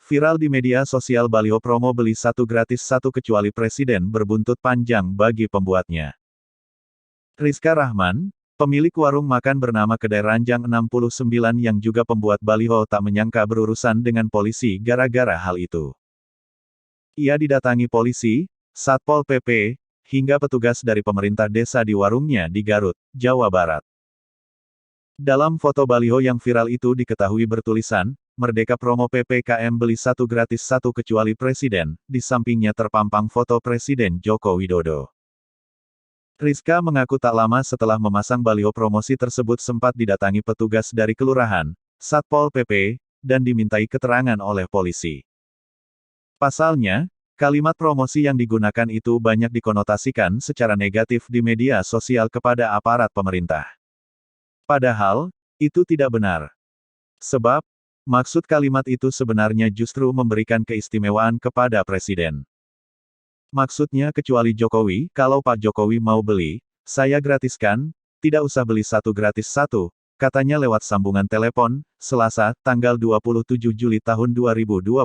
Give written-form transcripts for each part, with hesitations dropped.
Viral di media sosial baliho promo beli satu gratis satu kecuali presiden berbuntut panjang bagi pembuatnya. Rizka Rahman, pemilik warung makan bernama Kedai Ranjang 69 yang juga pembuat baliho tak menyangka berurusan dengan polisi gara-gara hal itu. Ia didatangi polisi, Satpol PP, hingga petugas dari pemerintah desa di warungnya di Garut, Jawa Barat. Dalam foto baliho yang viral itu diketahui bertulisan, Merdeka Promo PPKM beli satu gratis satu kecuali presiden, di sampingnya terpampang foto Presiden Joko Widodo. Rizka mengaku tak lama setelah memasang baliho promosi tersebut sempat didatangi petugas dari kelurahan, Satpol PP, dan dimintai keterangan oleh polisi. Pasalnya, kalimat promosi yang digunakan itu banyak dikonotasikan secara negatif di media sosial kepada aparat pemerintah. Padahal, itu tidak benar. Sebab, maksud kalimat itu sebenarnya justru memberikan keistimewaan kepada presiden. Maksudnya kecuali Jokowi, kalau Pak Jokowi mau beli, saya gratiskan, tidak usah beli satu gratis satu, katanya lewat sambungan telepon, Selasa, tanggal 27 Juli tahun 2021.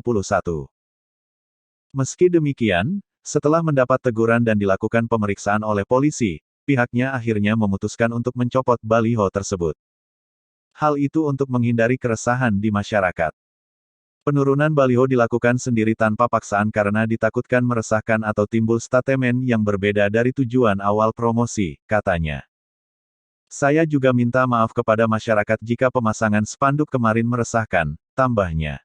Meski demikian, setelah mendapat teguran dan dilakukan pemeriksaan oleh polisi, pihaknya akhirnya memutuskan untuk mencopot baliho tersebut. Hal itu untuk menghindari keresahan di masyarakat. Penurunan baliho dilakukan sendiri tanpa paksaan karena ditakutkan meresahkan atau timbul statemen yang berbeda dari tujuan awal promosi, katanya. Saya juga minta maaf kepada masyarakat jika pemasangan spanduk kemarin meresahkan, tambahnya.